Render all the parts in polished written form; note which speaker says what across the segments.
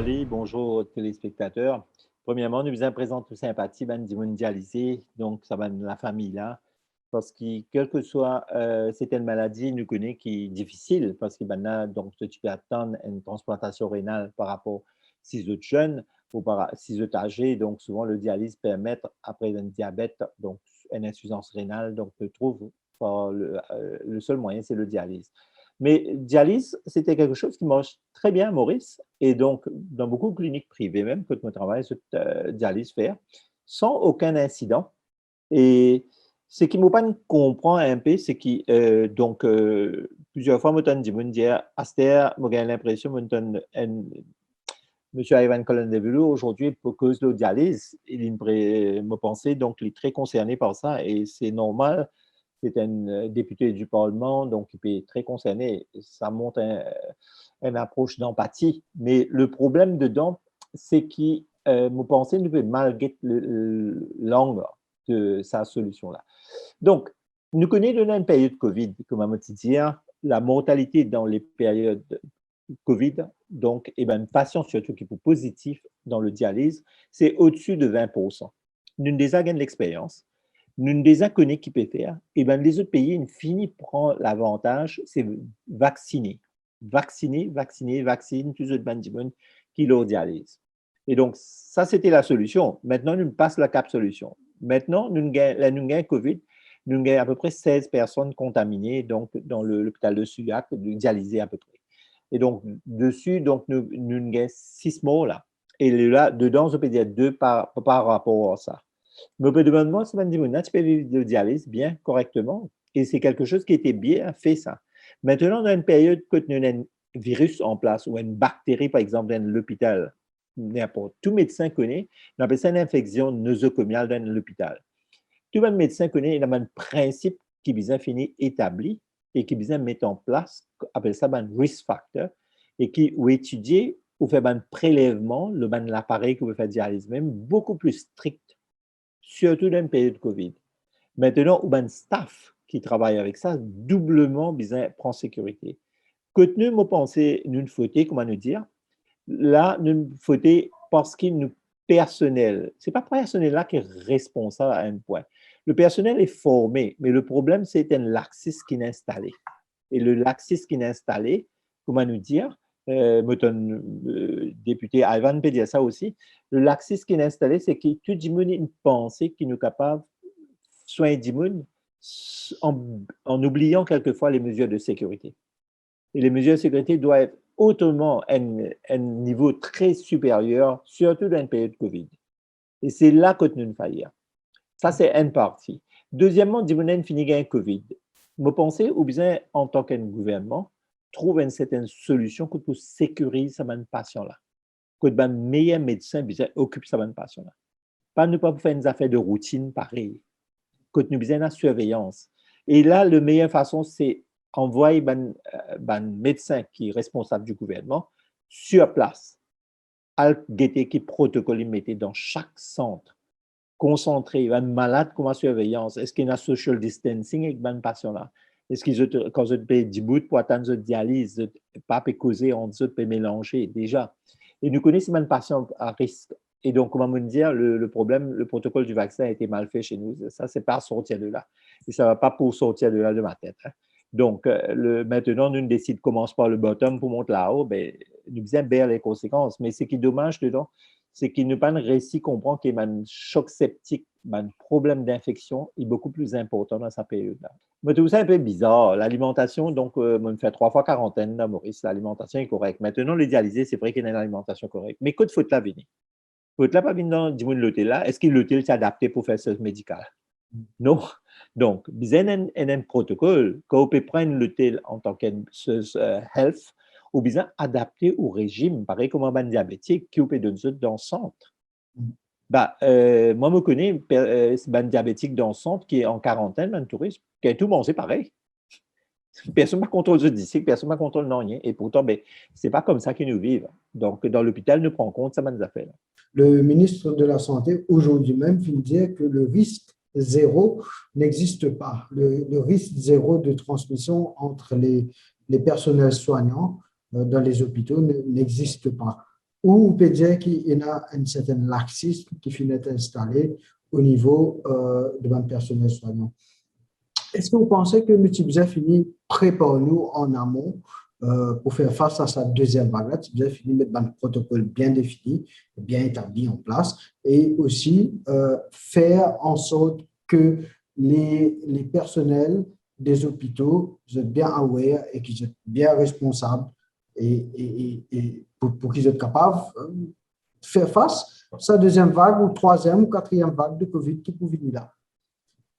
Speaker 1: Ali, bonjour aux téléspectateurs. Premièrement, nous vous présentons toute sympathie, ben, du mondialisé, donc ça va de la famille là, parce que quelle que soit c'est une maladie, nous connaît qui est difficile, parce que ben, là, donc, tu peux attendre une transplantation rénale par rapport à six autres jeunes ou par six autres âgés, donc souvent le dialyse permet, après un diabète, donc une insuffisance rénale, donc tu trouves le seul moyen, c'est le dialyse. Mais dialyse, c'était quelque chose qui marche très bien à Maurice. Et donc, dans beaucoup de cliniques privées, même, que je travaille sur dialyse faire, sans aucun incident. Et ce qui me pas comprend un peu, c'est que, plusieurs fois, je me dis, dire, Aster, j'ai l'impression, Monsieur Ivan Colendevulu, aujourd'hui, pour cause de dialyse, il me pensait, donc, il est très concerné par ça. Et c'est normal, c'est un député du Parlement, donc il est très concerné. Ça montre une approche d'empathie. Mais le problème dedans, c'est que vous pensez ne peut mal l'angle de sa solution-là. Donc, nous connaissons une période Covid, comme on dit, la mortalité dans les périodes Covid, donc, et ben, patient surtout qui est positif dans le dialyse, c'est au-dessus de 20%. Nous avons déjà de l'expérience. Nous des inconnus qui peut faire, et bien les autres pays, une fini prend l'avantage, c'est vacciner. Vacciner, vacciner, vaccine, tous les autres bandimons qui le dialyse. Et donc, ça, c'était la solution. Maintenant, nous passons la cap solution. Maintenant, nous avons COVID, nous avons à peu près 16 personnes contaminées donc, dans l'hôpital de Suyac, dialysées à peu près. Et donc, dessus, donc, nous avons 6 morts là. Et là, dedans, je peux dire 2 par rapport à ça. Mais au demandement, c'est un tu peux vivre de dialyse bien, correctement. Et c'est quelque chose qui était bien fait, ça. Maintenant, dans une période où nous avons un virus en place ou une bactérie, par exemple, dans l'hôpital, n'importe, tout médecin connaît, on appelle ça une infection nosocomiale dans l'hôpital. Tout le médecin connaît, il y a un principe qui est fini établi et qui est mis en place, on appelle ça un risk factor, et qui ou étudier ou faire un prélèvement, l'appareil que vous faites dialyse, même beaucoup plus strict, surtout dans une période de COVID. Maintenant, il y a un staff qui travaille avec ça, doublement bien prend sécurité. Que nous pensons, nous faut, comment nous dire, là, nous faut parce qu'il nous personnel, c'est pas le personnel là qui est responsable à un point. Le personnel est formé, mais le problème, c'est un laxisme qui est installé. Et le laxisme qui est installé, comment nous dire, député Ivan peut dire ça aussi, le laxisme qui est installé, c'est que tout le monde a une pensée qui nous est capable de soigner d'immunes en oubliant quelquefois les mesures de sécurité. Et les mesures de sécurité doivent être hautement à un niveau très supérieur, surtout dans une période de COVID. Et c'est là que nous faillir. Ça, c'est une partie. Deuxièmement, on finit avec COVID. Je pense, ou bien en tant qu'un gouvernement, trouve une certaine solution pour sécuriser ce patient-là. Que le meilleur médecin occupe ce patient-là. Pas ne pas faire une affaire de routine pareille. Que nous besoin de surveillance. Et là, la meilleure façon, c'est envoyer un médecin qui est responsable du gouvernement sur place, à qui protocole mettait dans chaque centre, concentré, un malade comme surveillance. Est-ce qu'il y a un social distancing avec un patient-là? Est-ce qu'ils quand ils payent 10 bouts pour attendre une dialyse, pas causer, on peut mélanger déjà. Et nous connaissons un patient à risque. Et donc, comment me dire, le problème, le protocole du vaccin a été mal fait chez nous. Ça, c'est pas sortir de là. Et ça ne va pas pour sortir de là de ma tête. Hein. Donc, maintenant, nous décidons de commencer par le bottom pour monter là-haut. Ben, nous bien bien les conséquences. Mais ce qui est dommage dedans, c'est qu'il n'a pas de récit comprend qu'il y a un choc septique, un problème d'infection est beaucoup plus important dans sa période-là. Mais tout ça est un peu bizarre. L'alimentation, donc, on fait 3 fois quarantaine, là, Maurice. L'alimentation est correcte. Maintenant, le dialysé, c'est vrai qu'il y a une alimentation correcte. Mais que faut-il venir? Faut-il pas venir dans l'hôtel là? Est-ce que l'hôtel s'est adapté pour faire ce médical? Non. Donc, il y a un protocole qu'on peut prendre l'hôtel en tant que health ou bien adapté au régime, pareil comme un diabétique qui peut donner dans le centre. Bah, moi, je connais un diabétique dans le centre qui est en quarantaine, un touriste, qui a tout mangé pareil. Personne ne contrôle ce disque, personne ne contrôle rien. Et pourtant, ben, ce n'est pas comme ça qu'ils nous vivent. Donc, dans l'hôpital, nous prenons compte, ça m'a affaires.
Speaker 2: Le ministre de la Santé, aujourd'hui même, vient dire que le risque zéro n'existe pas. Le risque zéro de transmission entre les personnels soignants dans les hôpitaux n'existe pas. ou on peut dire qu'il y a un certain laxisme qui finit installé au niveau de notre personnel soignant. Est-ce que vous pensez que l'utilisateur finit prépare nous en amont pour faire face à sa deuxième vague? L'utilisateur finit mettre un protocole bien défini, bien établi en place et aussi faire en sorte que les personnels des hôpitaux soient bien aware et qu'ils soient bien responsables et pour qu'ils soient capables de faire face à sa deuxième vague ou troisième ou quatrième vague de COVID qui peut venir là.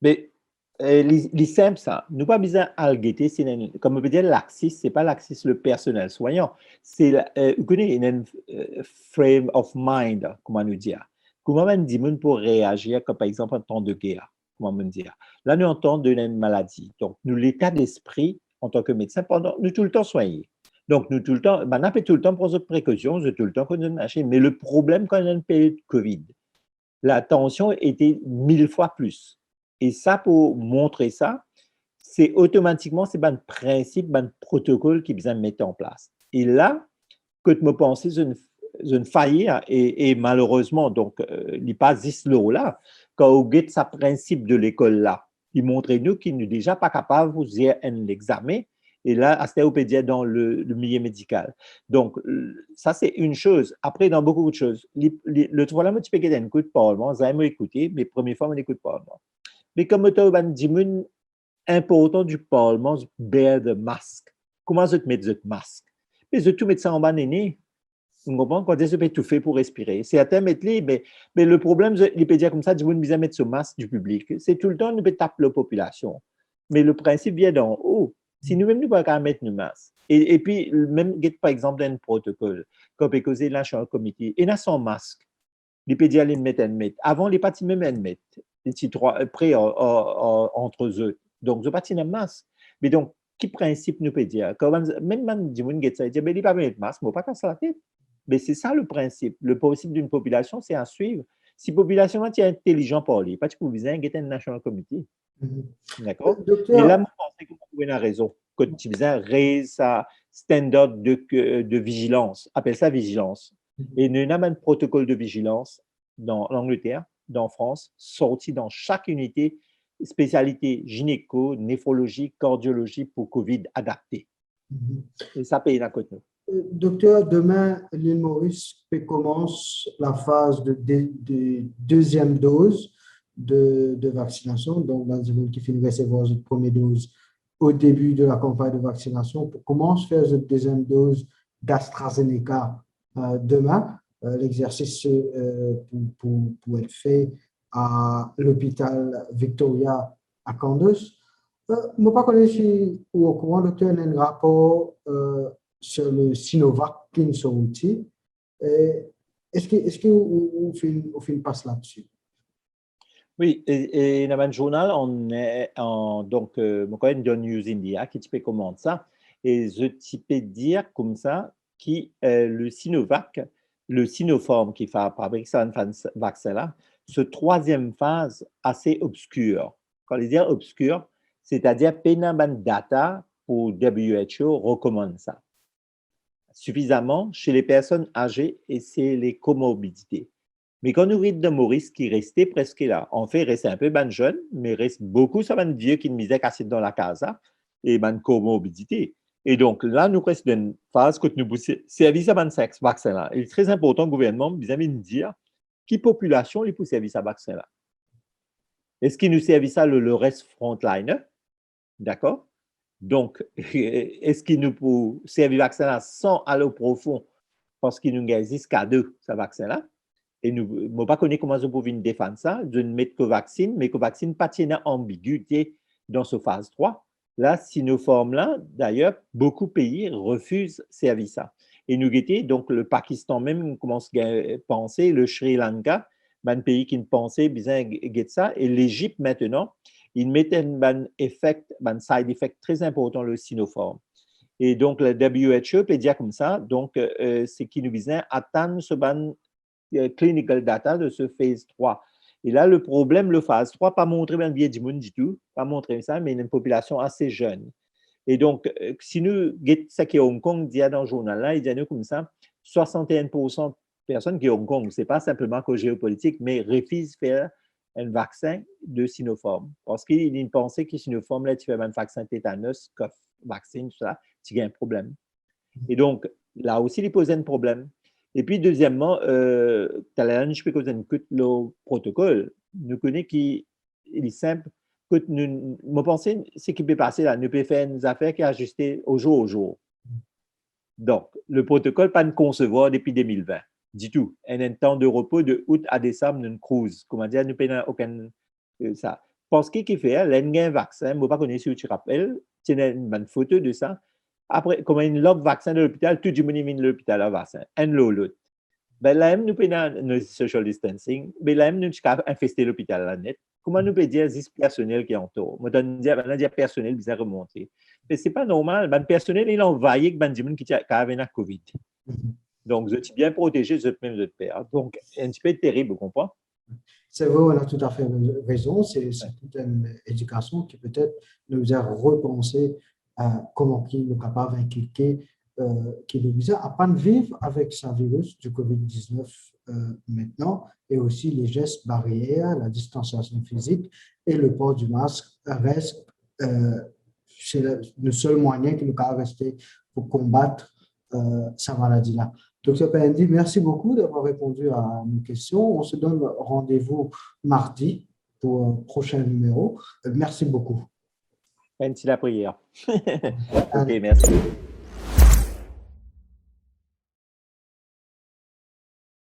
Speaker 1: Mais les simple, ça. Nous pas besoin de guetter, comme on peut dire, l'axis, ce n'est pas l'axis le personnel soignant. C'est, vous connaissez, un frame of mind, comment nous dire. Comment on dit pour réagir, comme par exemple en temps de guerre, comment on dire. Là, nous entendons d'une maladie. Donc, nous, l'état d'esprit, en tant que médecin, pendant, nous tout le temps soigner. Donc, nous tout le temps, on a fait tout le temps pour nos précautions, tout le temps qu'on a acheté. Mais le problème, quand on a une période de COVID, la tension était 1000 fois plus. Et ça, pour montrer ça, c'est automatiquement, c'est un principe, un protocole qui besoin de mettre en place. Et là, que tu me pensais, une faillite, et malheureusement, donc, il n'y a pas 10 là, quand on get sa principe de l'école là, il montrait nous qu'il n'est déjà pas capable de faire un examen. Et là, c'était au pédiatre dans le milieu médical. Donc, ça, c'est une chose. Après, dans beaucoup de choses, le voilà, moi, tu peux un coup de parlement, vous allez m'écouter, mais première fois, on n'écoute pas. Mais comme tu as dit, important du parlement, bear the masque. Comment je te mets le masque? Mais je tout mettre ça en bas, néné. Vous comprenez? Quand je peux tout faire pour respirer. C'est à terme, mais le problème, les pédiatres comme ça, je vous besoin mettre ce masque du public. C'est tout le temps, nous peut taper la population. Mais le principe vient d'en haut. Si nous-mêmes, nous ne pouvons pas mettre nos masques. Et puis, même, par exemple, dans un protocole, comme peut causer là, un comité, et là, son masque, les pédiatres, ils mettent un mètre. Avant, les partis même un mètre. Les petits trois, près entre eux. Donc, je pas un masque. Mais donc, quel principe nous peut dire? Même man dit, il dit, pas mettre masque, mais pas casser la tête. Mais c'est ça le principe. Le principe d'une population, c'est à suivre. Si la population est intelligente pour lui, pas de besoin de un national committee. D'accord? Mais là, moi, je pense que vous avez raison. Que tu besoin raise sa standard de vigilance. Appelle ça vigilance. Et nous avons un protocole de vigilance dans l'Angleterre, dans France, sorti dans chaque unité, spécialité gynéco, néphrologie, cardiologie pour COVID adapté. Et ça paye d'un côté.
Speaker 2: Docteur, demain, l'île Maurice commence la phase de deuxième dose de vaccination. Donc, dans les qui finissent de recevoir cette première dose au début de la campagne de vaccination, commence à faire cette deuxième dose d'AstraZeneca demain. L'exercice pour être fait à l'hôpital Victoria à Candace. Je ne sais pas si vous êtes au courant, docteur, il y a un rapport sur le Sinovac qui est sorti. Est-ce que vous faites passe là-dessus?
Speaker 1: Oui, et dans le journal, on est donc, mon collègue de News India qui peut commenter ça. Et je peux dire comme ça que le Sinovac, le Sinopharm qui fabrique ça, vaccin-là, ce troisième phase assez obscure. Quand je dis obscure, c'est-à-dire pénable data pour WHO recommande ça suffisamment chez les personnes âgées et c'est les comorbidités. Mais quand nous regardons de Maurice qui restait presque là, en fait, il restait un peu ban jeune, mais il reste beaucoup ça ban vieux qui nous misait cassé dans la casa et ban comorbidité. Et donc là, nous restons dans une phase que nous service à ban vaccin là. Il est très important le gouvernement vis-à-vis de dire qui population est pour service à vaccin là. Est-ce qu'il nous service à le reste frontliner? D'accord? Donc, est-ce qu'il nous peut servir vaccin-là sans aller au profond parce qu'il nous existe qu'à deux, ce vaccin-là? Et nous ne pas connaître comment nous pouvons défendre ça. Je ne mets que vaccine, mais que vaccine pas de ambiguïté dans ce phase 3. Là, Sinopharm-là, d'ailleurs, beaucoup de pays refusent de servir ça. Et nous guettons, donc le Pakistan même commence à penser, le Sri Lanka, un pays qui ne pensait bien guetter ça, et l'Égypte maintenant, ils mettent un side effect très important, le Sinopharm. Et donc, le WHO peut dire comme ça, donc, c'est qui nous vise à atteindre ce clinical data de ce phase 3. Et là, le problème, le phase 3, pas montrer bien biais du monde du tout, pas montrer ça, mais une population assez jeune. Et donc, si nous, ce qui est Hong Kong dit dans le journal là, il dit nous comme ça, 61% de personnes qui ont Hong Kong, ce n'est pas simplement qu'au géopolitique, mais refusent de faire un vaccin de Sinopharm. Parce qu'il y a une pensée que Sinopharm, là, tu fais un vaccin tétanos, cough, vaccine, tout ça, tu as un problème. Et donc, là aussi, il pose un problème. Et puis, deuxièmement, je peux causer le protocole. Nous connaissons qu'il est simple. Mon pensée, c'est qu'il peut passer là. Nous pouvons faire une affaire qui est ajustée au jour au jour. Donc, le protocole, pas de concevoir depuis 2020. Du tout. Un temps de repos de août à décembre, une cruise. Comment dire, nous n'avons aucun. Ça. Parce qu'il fait, il y a un vaccin, je ne sais pas si tu te rappelles, tu as une photo de ça. Après, comme il y a un vaccin de l'hôpital, tout le monde vient de l'hôpital à vaccin. Un l'autre. Ben là, nous avons le social distancing, mais là, nous avons infesté l'hôpital là net. Comment nous pouvons dire que c'est personnel qui est en tort? Moi, je dis personnel qui est remonté. Mais ce n'est pas normal. Le personnel, il a envahi avec les gens qui avaient la COVID. Donc, je suis bien protégé, je même de père. Donc, un petit peu terrible, vous comprenez?
Speaker 2: C'est vrai, on a tout à fait raison. C'est toute une éducation qui peut-être nous a repensé à comment il est capable d'inculquer qui nous vise à pas vivre avec ce virus du COVID-19 maintenant, et aussi les gestes barrières, la distanciation physique et le port du masque reste c'est le seul moyen qui nous a resté pour combattre sa maladie-là. Docteur Pendi, merci beaucoup d'avoir répondu à nos questions. On se donne rendez-vous mardi pour un prochain numéro. Merci beaucoup.
Speaker 1: Merci la prière. OK, merci.